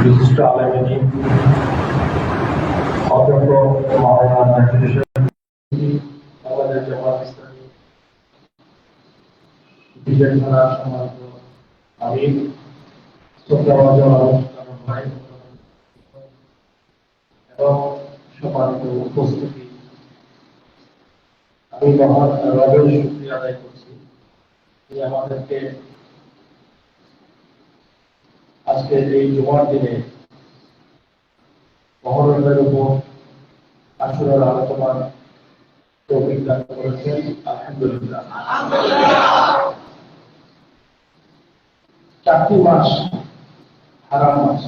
বিশিষ্ট আলেমী অধ্যক্ষ মাওলানা জাকির হোসেন, আমাদের জামাত ইসলামী বিজয় থানা সম্মানিত আমির, শ্রদ্ধাভাজন আলোচনা ভাই এবং সম্মানিত উপস্থিতি, আমি মহান রবের শুকরিয়া আদায় করছি যে আমাদেরকে আজকে এই জুমার দিনে মহরমের উপর আশুরার আলোচনার তৌফিক দান করেছেন। আলহামদুলিল্লাহ। 4টি মাস হারাম মাস।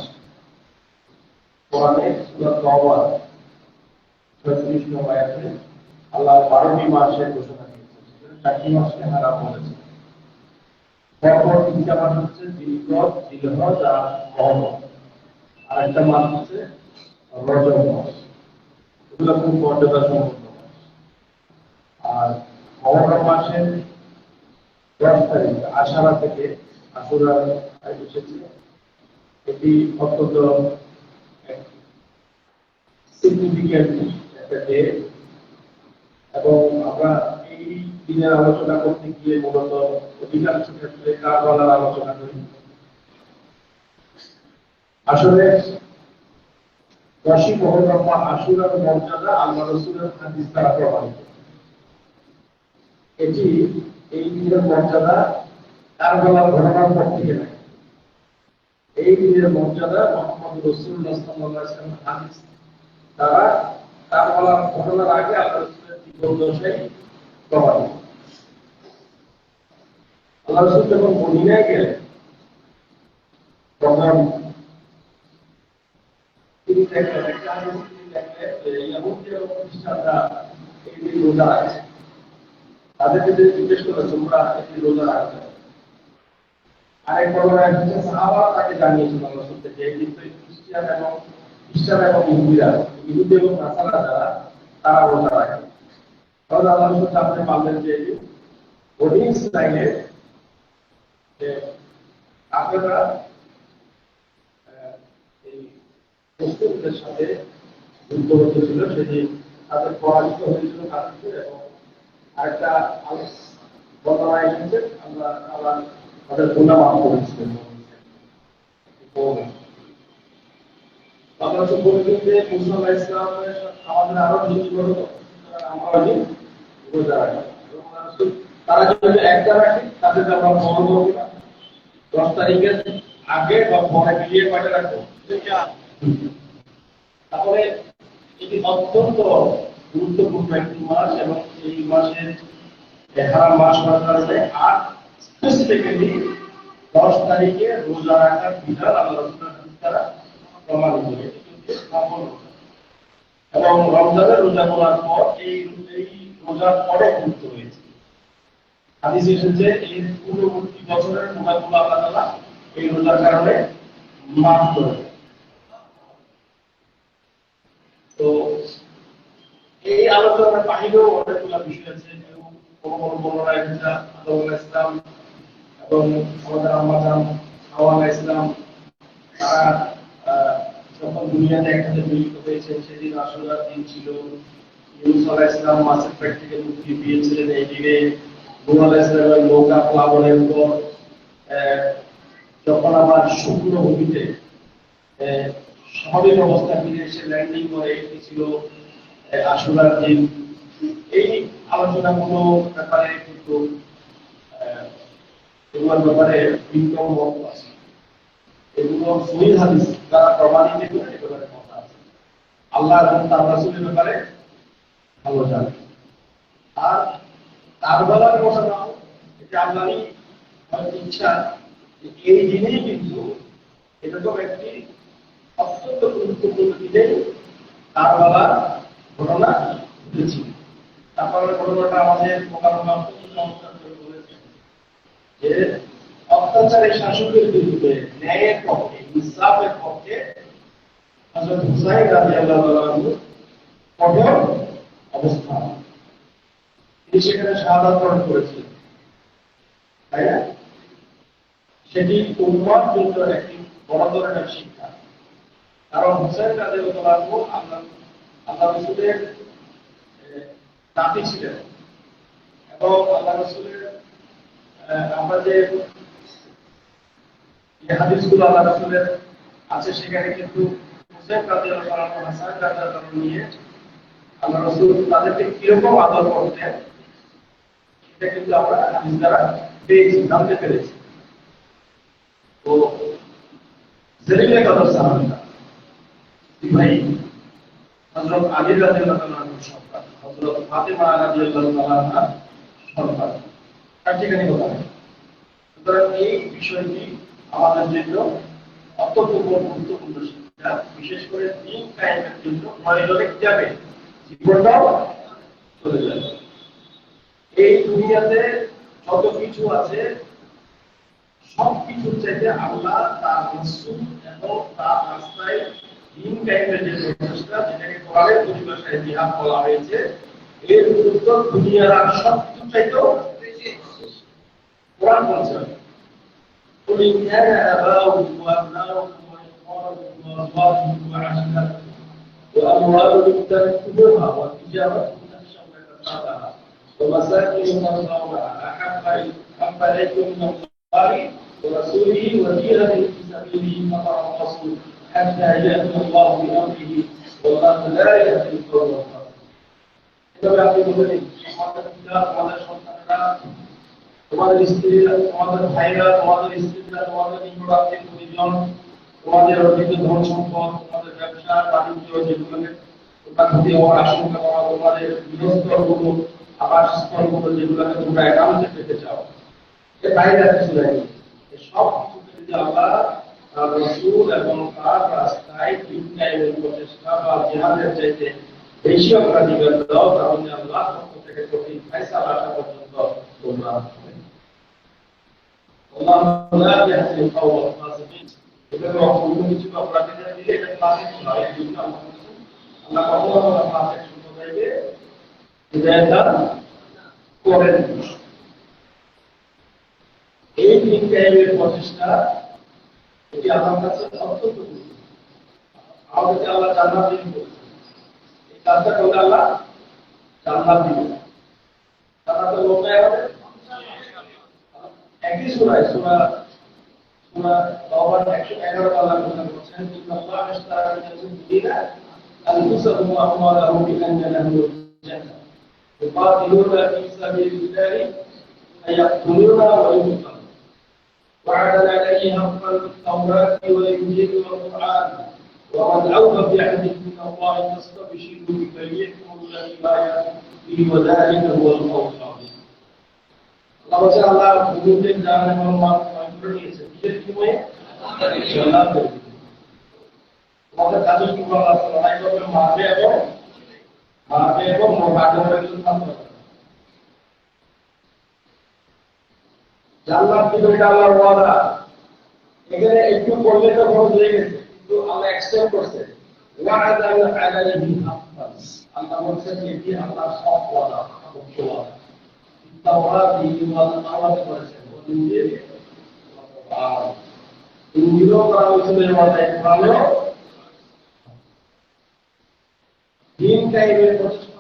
কোরআনে সূরা তাওবা 36 নম্বর আয়াতে আল্লাহ 12টি মাসের ঘোষণা দিয়েছেন, 4টি মাসকে হারাম বলেছেন। তারপর 3টা মাস হচ্ছে জিলহজ, জিলহজ আর মুহররম। আরেকটা মাস হচ্ছে রজব মাস। এগুলো খুব মর্যাদা সম্পন্ন মাস। আর মুহররম মাসের 10 তারিখ আশারা থেকে আশুরা এসেছে। এটি অত্যন্ত সিগনিফিক্যান্ট একটা ডে, এবং আমরা এই দিনের আলোচনা করতে গিয়ে মূলত অধিকাংশ ক্ষেত্রে কারবালার আলোচনা করি। আসলে 10ই মুহররম বা আশুরার মর্যাদা আল্লাহ রাসূলের হাদিস দ্বারা প্রমাণিত। এই দিনের মর্যাদা কারবালার ঘটনার পর থেকে নাই। এই দিনের মর্যাদা মুহাম্মদ রাসূলুল্লাহ সাল্লাল্লাহু আলাইহি ওয়াসাল্লাম হাদিস দ্বারা কারবালার ঘটনার আগে আল্লাহ রাসূলের জীবদ্দশায় প্রমাণিত। আল্লাহ রাসূল যখন মদিনায় গেলেন, তখন তিনি দেখলেন যে ইহুদি এবং খ্রিস্টানরা এই দিন রোজা রাখছে। তাদেরকে জিজ্ঞেস করলো, তোমরা এই রোজা রাখবে? আরেক বর্ণনায় হচ্ছে সাহাবারা তাকে জানিয়েছিল আল্লাহ রাসূল যে এই দিন খ্রিস্টান এবং ইহুদি এবং নাসারা যারা তারা রোজা রাখে। তাহলে আল্লাহ রাসূল জানতে পারলেন যে বনি ইসরাইলের যে কাফেররা এই মুসলিমদের সাথে যুদ্ধ করতেছিল, সেটি তাদের পরাজিত হয়েছিল কাফেরদের। এবং আরেকটা বর্ণনা এসেছে আল্লাহ তাদের গুনাহ মাফ করেছিলেন। আমরা তো বলছেন যে মুসা আলাইহিস সালামের আমাদের আরো বেশি বড়, আমরা রোজা রাখি। তারা যদি একটা রাখে তাদের আমরা বড় বড় 10 তারিখের আগে বা পরে মিলিয়ে কয়টা রাখবো? তারপরে এটি অত্যন্ত গুরুত্বপূর্ণ একটি মাস, এবং এই মাসের হারাম মাস হওয়ার কারণে আর স্পেসিফিক্যালি 10 তারিখে রোজা রাখার বিধান আল্লাহ রাসূলের দ্বারা প্রমাণিত হয়েছে। এবং রমজানের রোজা করার পর এই রোজার পরে গুরুত্ব হয়েছে। হাদিস এসেছে এই পূর্ববর্তী বছরের রোজাগুলো আল্লাহ তাআলা এই রোজার কারণে মাফ করে দেন। তো এই আলোচনার বাহিরেও অনেকগুলো বিষয় আছে। কোনো বর্ণনায় যেটা আদম আলাইহিস সালাম এবং আমাদের আম্মা জান হাওয়া আলাইহিস সালাম তারা যখন দুনিয়াতে একসাথে মিলিত হয়েছে, সেদিন আশুরার দিন ছিল। ইউনূস আলাইহিস সালাম মাছের পেট থেকে মুক্তি পেয়েছিলেন এই দিনে। নূহ আলাইহিস সালামের নৌকা প্লাবনের পর যখন আবার শুকনো ভূমিতে স্বাভাবিক অবস্থা ফিরে এসে ল্যান্ডিং করে, এটি ছিল আশুরার দিন। এই আলোচনাগুলো ব্যাপারে কিন্তু এগুলোর ব্যাপারে বিজ্ঞান মত আছে। এগুলো সহিহ হাদিস দ্বারা প্রমাণিত করে এগুলোর কথা আছে। আল্লাহ এবং তার রাসূলের ব্যাপারে ভালো জানে। আর কারবালার ঘটনাও এটা আল্লাহরই ইচ্ছা যে এই দিনেই কিন্তু এরকম একটি অত্যন্ত গুরুত্বপূর্ণ দিনে কারবালার ঘটনা ঘটেছিল। তারপরের ঘটনাটা আমাদের মোকাবিলা চমৎকার করে বলেছেন যে অত্যাচারী শাসকের বিরুদ্ধে ন্যায়ের পক্ষে, ইনসাফের পক্ষে হযরত হুসাইন রাদিয়াল্লাহু আনহু কঠোর অবস্থান, তিনি সেখানে শাহাদাত বরণ করেছিলেন, তাই না? সেটি উম্মাহর জন্য একটি বড় ধরনের শিক্ষা কারণ হুসাইন রাদিয়াল্লাহু আনহু আল্লাহ রাসূলের নাতি ছিলেন এবং আল্লাহ রাসূলের আমরা যে হাদিসগুলো আল্লাহ রাসূলের আছে সেখানে কিন্তু হুসাইন রাদিয়াল্লাহু আনহু হাসান রাদিয়াল্লাহু আনহু নিয়ে আল্লাহ রাসূল তাদেরকে কিরকম আদর করতেন এটা কিন্তু আমরা হাদিস দ্বারা পেয়েছি, জানতে পেরেছি। তো জেরিলের কথা সাহাবীরা ভাই হযরত আলী রাদিয়াল্লাহু আনহু সন্তান, হযরত ফাতেমা রাদিয়াল্লাহু আনহা সন্তান, তার ঠিকানা কোথায়? সুতরাং এই বিষয়টি আমাদের জন্য অত্যন্ত গুরুত্বপূর্ণ শিক্ষা, বিশেষ করে দিন কায়েমের জন্য প্রয়োজনে যাবে, জীবনটাও চলে যাবে। এই দুনিয়াতে যত কিছু আছে সব কিছুর চাইতে আল্লাহ তার রাসূল এবং তার রাস্তায় দিন কায়েমের যে প্রচেষ্টা, যেটাকে কোরআনের পরিভাষায় জিহাদ বলা হয়েছে, এর গুরুত্ব দুনিয়ার আর সব কিছু চাইতেও বেশি। কোরআন বলছে قل إن كان آباؤكم وأبناؤكم وإخوانكم وأزواجكم وعشيرتكم وأموال اقترفتموها وتجارة تخشون كسادها ومساكن ترضونها أحب إليكم من الله ورسوله وجهاد في سبيله فتربصوا حتى يأتي الله بأمره والله لا يهدي القوم الظالمين. তবে আপনি বলেন আমাদের পিতা, আমাদের সন্তানেরা, তোমাদের স্ত্রীরা, তোমাদের ভাইরা, তোমাদের স্ত্রীরা, তোমাদের নিকটাত্মীয় পরিজন, তোমাদের অর্জিত ধন সম্পদ, তোমাদের ব্যবসা বাণিজ্য যেগুলোকে তোমরা ক্ষতি হওয়ার আশঙ্কা করো, তোমাদের গৃহস্থলগুলো, আবাসস্থলগুলো যেগুলোকে তোমরা একান্তে পেতে চাও, এর বাইরে কিছু নাই। সব কিছুকে যদি আল্লাহ তার রাসূল এবং তার রাস্তায় দিন কায়েমের প্রচেষ্টা বা জিহাদের চাইতে বেশি অগ্রাধিকার দাও, তাহলে আল্লাহ পক্ষ থেকে কঠিন ফয়সালা আসা পর্যন্ত তোমরা আল্লাহ লা ইয়াহদি আল-কওম আল-ফাসিকিন। এভাবে অন্য কিছু অগ্রাধিকার দিলে এটা ফাসিক হয়। এই জন্য আল্লাহ কখনো ফাসিক সম্প্রদায়কে হিদায়াত দান করেন। এই দিন কায়েমের প্রচেষ্টা এটি আমার কাছে অত্যন্ত গুরুত্বপূর্ণ। আমাদেরকে আল্লাহ জান্নাত দিবেন বলেছেন, এই কাজটা করলে আল্লাহ জান্নাত দিবেন। জান্নাতের লোকায় হবে একই সূরায় সূরা তাওবার 111 আল্লাহ বলেছেন ইন্নাল্লাহা আশতারা মিনাল মুমিনিনা আনফুসাহুম ওয়া আমওয়ালাহুম বিআন্না লাহুমুল জান্নাহ ইউকাতিলুনা ফী সাবিলিল্লাহি ফায়াকতুলুনা ওয়া yuqtaluna وعدا عليه حقا في التوراة والإنجيل والقرآن ومن أوفى بعهده من الله فاستبشروا ببيعكم الذي بايعتم به وذلك هو الفوز العظيم. Allah Taala menunjukkan jalan yang memperoleh setiap kimia, jalan berbeda. Maka kasus kita Allah itu mati atau membaca itu sama. জান্নাত দিবেন আল্লাহর ওয়াদা। এখানে একটু পড়লে তো খরচ হয়ে গেছে, কিন্তু আল্লাহ এক্সটেন্ড করছে ওয়াদা আলাইহি হাক্কান। আল্লাহ বলছেন এটি আল্লাহর সব ওয়াদা, সত্য ওয়াদা। তাওরাত ওয়াদা আল্লাহ করেছেন, ইনজিলও করা হয়েছিল এই ওয়াদা, ভালো দিন কায়েমের প্রচেষ্টা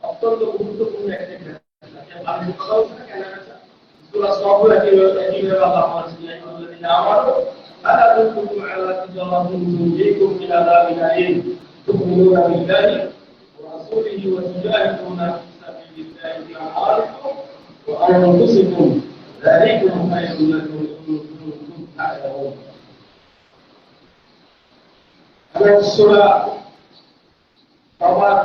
অত্যন্ত গুরুত্বপূর্ণ একটি ক্ষেত্র। আমি কথা বলছি না কেন সূরা সফর একইভাবে আল্লাহ বলেছেন আল্লাযীনা আমানু লা তাদুল্লুকুম আলা তিজারাতিন তুনজিকুম মিন আযাবিন আলীম তু'মিনুনা বিল্লাহি ওয়া রাসূলিহি ওয়া তুজাহিদুনা ফী সাবিলিল্লাহি বিআমওয়ালিকুম ওয়া আনফুসিকুম যালিকুম খায়রুল লাকুম ইন কুনতুম তা'লামুন। সূরা তাওবার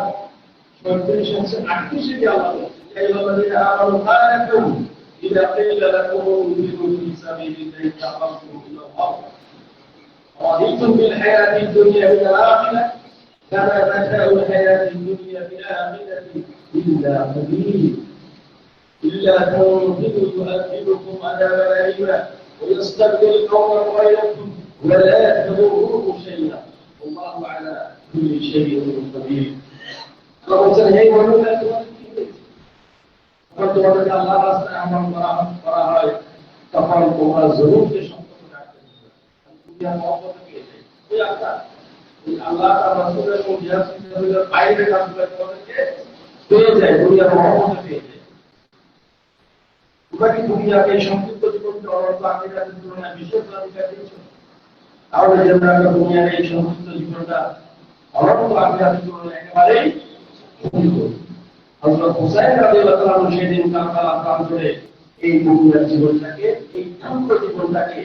36 আল্লাহ يا أيها الذين آمنوا ما لكم إذا قيل لكم انفروا في سبيل الله اتخذتم إلى الله رضيتم بالحياة الدنيا من الآخرة فما متاع الحياة الدنيا بالآخرة إلا قليل إلا تنفذوا يؤذبكم عذابا أليما ويستبدل قوما غيركم ولا تضروه شيئا والله على كل شيء قدير. তোমাদেরকে আল্লাহর রাস্তায় আহ্বান করা হয় তখন তোমরা জরুরকে সম্পর্ক রাখতে হবে। দুনিয়ার মহব্বত পেয়ে যাবে। ওই আত্মা আল্লাহ তার রাসূলের এবং জিহাদ ফিসাবিলের বাইরে কাজগুলো তোমাদেরকে পেয়ে যায়, দুনিয়ার মহব্বতে পেয়ে যায়। তোমরা কি দুনিয়াকে এই সংক্ষিপ্ত জীবনকে অনন্ত আখিরাতের তুলনায় বিশেষ অধিকার দিয়েছ? তাহলে জেনে রাখো দুনিয়ার এই সংক্ষিপ্ত জীবনটা অনন্ত আখিরাতের তুলনায় একেবারেই সীমিত। হযরত হুসাইন রাদিয়াল্লাহু তাআলা সেদিন কারবালার প্রান্তরে এই দুনিয়ার জীবনটাকে, এই ক্ষুদ্র জীবনটাকে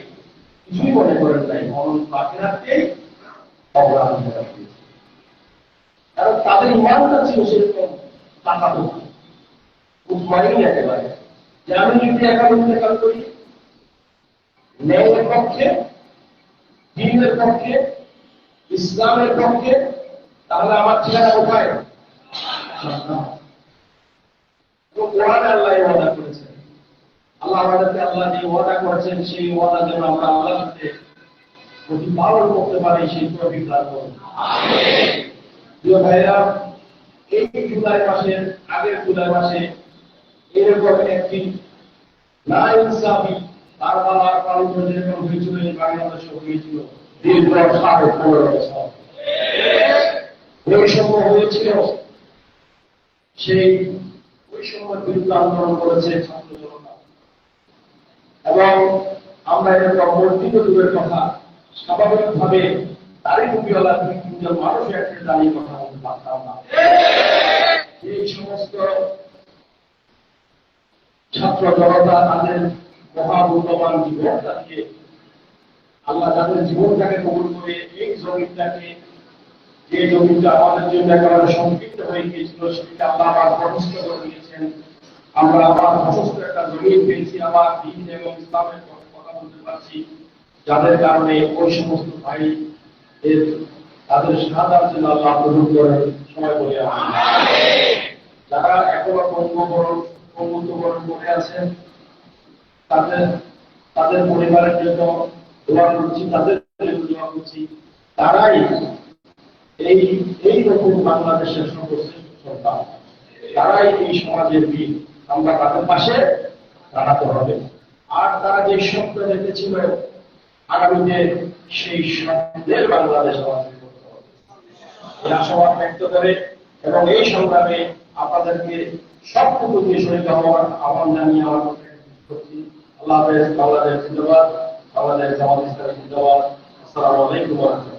কিছুই মনে করেন নাই, অনন্ত আখিরাতকেই অগ্রাধিকার দিয়েছে। কারণ তাদের ইমানটা ছিল সেরকম পাকাপোক্ত, মুতমাইন একেবারে, যে আমি যদি একা ইন্তেকাল করি ন্যায়ের পক্ষে, দ্বীনের পক্ষে, ইসলামের পক্ষে, তাহলে আমার ঠিকানা কোথায়? কোরআনে আল্লাহ ওয়াদা করেছেন, আল্লাহ আমাদেরকে আল্লাহ যে ওয়াদা করেছেন সেই ওয়াদা যেন আমরা আল্লাহর সাথে প্রতিপালন করতে পারি, সেই তৌফিক দান করুন। প্রিয় ভাইরা, এই জুলাই মাসের আগের জুলাই মাসে এরকম একটি না ইনসাফি কারবালার প্রান্তরে যেরকম হয়েছিল, এই বাংলাদেশে হয়েছিল দীর্ঘ 15 বছর। ওই সময় হয়েছিল, সেই ওই সময় বিরুদ্ধে আন্দোলন করেছে ছাত্র জনতা, এবং আমরা এরকম বর্ধিত যুগের কথা স্বাভাবিকভাবে দাড়ি টুপিওয়ালা 2-3 জন মানুষ একসাথে দাঁড়িয়ে কথা বলতে পারতাম না। এই সমস্ত ছাত্র জনতা তাদের মহামূল্যবান জীবনটাকে, আল্লাহ তাদের জীবনটাকে কবুল করে এই জমিটাকে, যে জমিটা আমাদের জন্য একেবারে সংকীর্ণ হয়ে গিয়েছিল, সেটা আল্লাহ আবার প্রতিষ্ঠা করে দিয়েছেন। আমরা আবার প্রশস্ত একটা জমিন পেয়েছি, আবার দ্বীন এবং ইসলামের কথা বলতে পারছি, যাদের কারণে ওই সমস্ত ভাই তাদের সাহায্যের জন্য আল্লাহ কবুল করে সময় বলে যারা এখনো পঙ্গুত্ববরণ করে আছেন, তাদের পরিবারের জন্য দোয়া করছি, তাদের জন্য দোয়া করছি। তারাই এই রকম বাংলাদেশের সর্বশ্রেষ্ঠ সন্তান, তারাই এই সমাজের বীর। আমরা তাদের পাশে দাঁড়াতে হবে। আর তারা যে স্বপ্ন দেখেছিল আগামীতে, সেই স্বপ্নের বাংলাদেশ আমাদের করতে হবে, এই আশাবাদ ব্যক্ত করে এবং এই সংগ্রামে আপনাদেরকে সবটুকু দিয়ে শরীর আহ্বান জানিয়ে আমার করছি। আল্লাহ হাফেজ। বাংলাদেশ জিন্দাবাদ, বাংলাদেশ জামাত ইসলামী জিন্দাবাদ। আসসালামু আলাইকুম ওয়া রাহমাতুল্লাহ।